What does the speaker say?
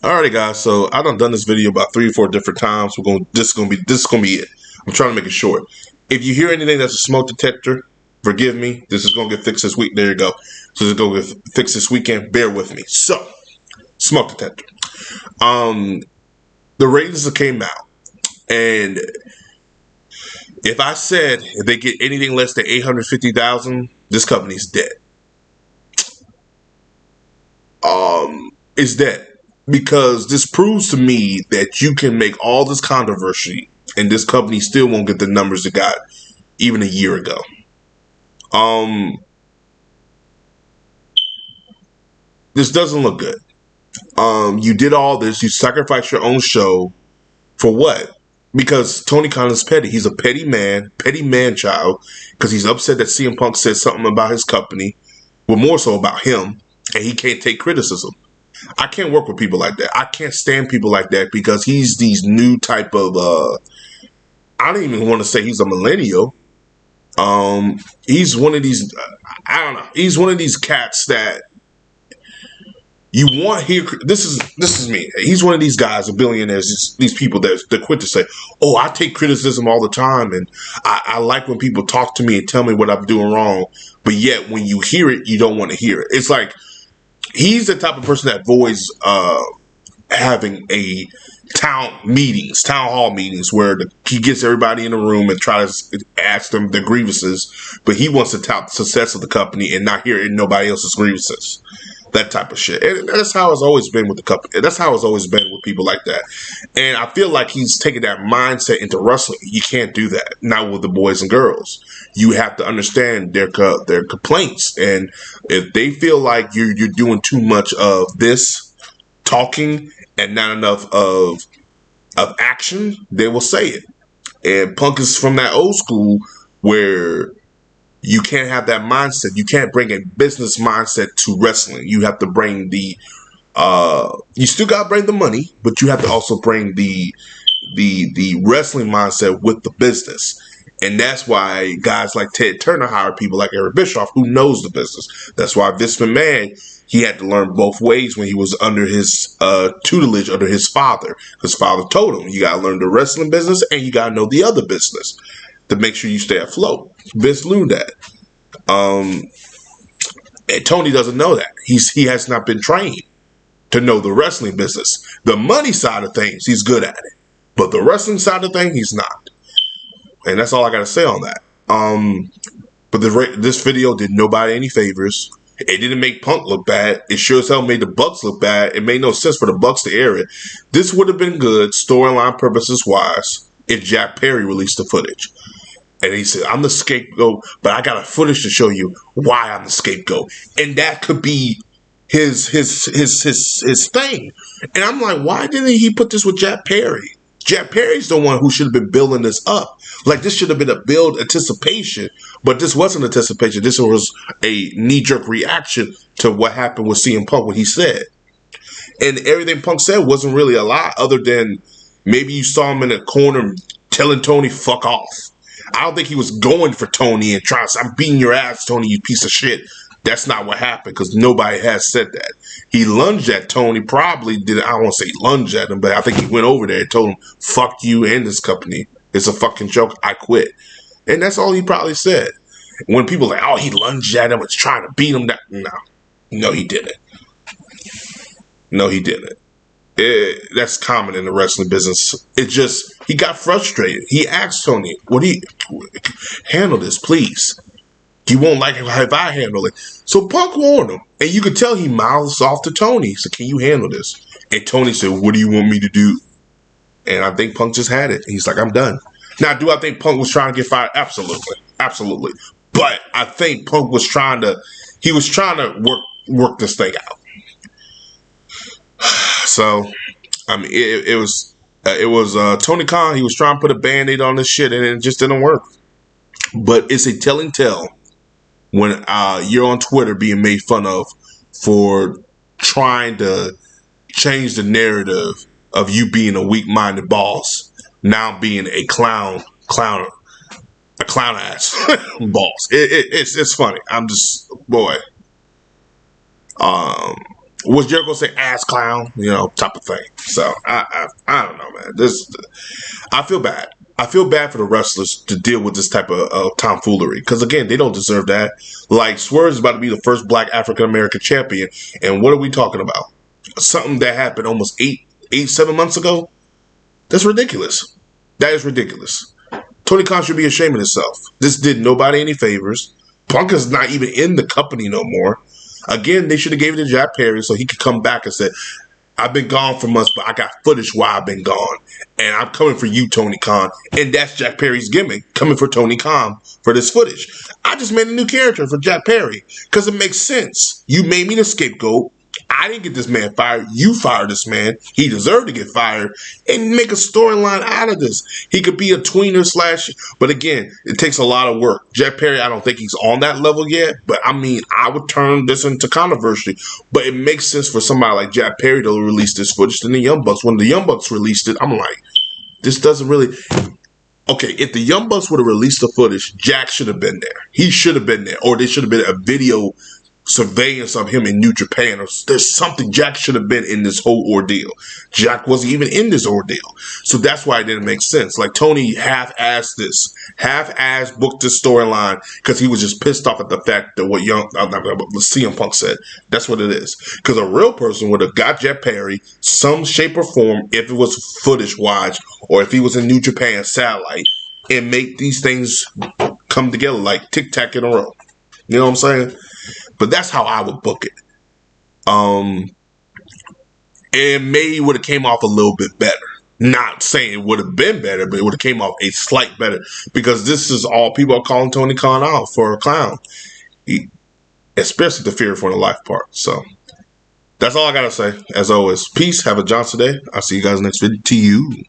Alrighty, guys. So I done this video about 3 or 4 different times. This is gonna be it. I'm trying to make it short. If you hear anything that's a smoke detector, forgive me. This is gonna get fixed this week. There you go. So this is gonna get fixed this weekend. Bear with me. So, smoke detector. The ratings that came out, and if I said if they get anything less than 850,000, this company's dead. It's dead. Because this proves to me that you can make all this controversy and this company still won't get the numbers it got even a year ago. This doesn't look good. You did all this. You sacrificed your own show for what? Because Tony Khan is petty. He's a petty man child, because he's upset that CM Punk said something about his company, well, more so about him, and he can't take criticism. I can't work with people like that. I can't stand people like that because he's these new type of, I don't even want to say he's a millennial. He's one of these, I don't know. He's one of these cats that you want here. This is me. He's one of these guys, the billionaires, these people that quit to say, oh, I take criticism all the time. And I like when people talk to me and tell me what I'm doing wrong. But yet when you hear it, you don't want to hear it. It's like, he's the type of person that avoids having a town hall meetings, where he gets everybody in the room and tries to ask them their grievances, but he wants to tout the success of the company and not hear nobody else's grievances. That type of shit. And that's how it's always been with the company. That's how it's always been with people like that. And I feel like he's taking that mindset into wrestling. You can't do that. Not with the boys and girls. You have to understand their complaints. And if they feel like you're doing too much of this talking and not enough of action, they will say it. And Punk is from that old school where you can't have that mindset. You can't bring a business mindset to wrestling. You have to bring the, you still got to bring the money, but you have to also bring the wrestling mindset with the business. And that's why guys like Ted Turner hire people like Eric Bischoff, who knows the business. That's why Vince McMahon, he had to learn both ways when he was under his tutelage, under his father. His father told him, you got to learn the wrestling business and you got to know the other business to make sure you stay afloat. Vince knew that. And Tony doesn't know that. He has not been trained to know the wrestling business. The money side of things, he's good at it. But the wrestling side of things, he's not. And that's all I got to say on that. But this video did nobody any favors. It didn't make Punk look bad. It sure as hell made the Bucks look bad. It made no sense for the Bucks to air it. This would have been good, storyline purposes wise, if Jack Perry released the footage. And he said, I'm the scapegoat, but I got a footage to show you why I'm the scapegoat. And that could be his thing. And I'm like, why didn't he put this with Jack Perry? Jack Perry's the one who should have been building this up. Like, this should have been a build anticipation, but this wasn't anticipation. This was a knee-jerk reaction to what happened with CM Punk, what he said. And everything Punk said wasn't really a lie, other than maybe you saw him in a corner telling Tony, fuck off. I don't think he was going for Tony and trying to say, I'm beating your ass, Tony, you piece of shit. That's not what happened, because nobody has said that. He lunged at Tony, probably did. I don't want to say lunged at him, but I think he went over there and told him, fuck you and this company. It's a fucking joke. I quit. And that's all he probably said. When people are like, oh, he lunged at him, was trying to beat him down. No, he didn't. No, he didn't. That's common in the wrestling business. It just, he got frustrated. He asked Tony, handle this, please. You won't like it if I handle it. So Punk warned him. And you could tell he mouths off to Tony. He said, can you handle this? And Tony said, what do you want me to do? And I think Punk just had it. He's like, I'm done. Now, do I think Punk was trying to get fired? Absolutely. Absolutely. But I think Punk was trying to work this thing out. So, I mean, it was Tony Khan. He was trying to put a Band-Aid on this shit, and it just didn't work. But it's a telling tale when you're on Twitter being made fun of for trying to change the narrative of you being a weak-minded boss, now being a clown ass boss. It's funny. I'm just, boy. Was Jericho say ass clown? Type of thing. So I don't know, man. I feel bad. I feel bad for the wrestlers to deal with this type of tomfoolery because again, they don't deserve that. Like Swerve is about to be the first Black African American champion, and what are we talking about? Something that happened almost 7 months ago. That's ridiculous. That is ridiculous. Tony Khan should be ashamed of himself. This did nobody any favors. Punk is not even in the company no more. Again, they should have gave it to Jack Perry so he could come back and say, I've been gone for months, but I got footage while I've been gone. And I'm coming for you, Tony Khan. And that's Jack Perry's gimmick, coming for Tony Khan for this footage. I just made a new character for Jack Perry because it makes sense. You made me the scapegoat. I didn't get this man fired. You fired this man. He deserved to get fired and make a storyline out of this. He could be a tweener slash, but again, it takes a lot of work. Jack Perry, I don't think he's on that level yet, but I mean, I would turn this into controversy, but it makes sense for somebody like Jack Perry to release this footage than the Young Bucks. When the Young Bucks released it, I'm like, this doesn't really... Okay, if the Young Bucks would have released the footage, Jack should have been there. He should have been there, or there should have been a video surveillance of him in New Japan, or there's something. Jack should have been in this whole ordeal. Jack wasn't even in this ordeal, so that's why it didn't make sense. Like Tony half-assed booked this storyline because he was just pissed off at the fact that what CM Punk said. That's what it is. Because a real person would have got Jack Perry some shape or form if it was footage wise, or if he was in New Japan satellite, and make these things come together like tic tac in a row. You know what I'm saying? But that's how I would book it. And maybe would have came off a little bit better. Not saying it would have been better, but it would have came off a slight better. Because this is all people are calling Tony Khan out for a clown. Especially the fear for the life part. So that's all I got to say. As always, peace. Have a Johnson day. I'll see you guys next video. To you.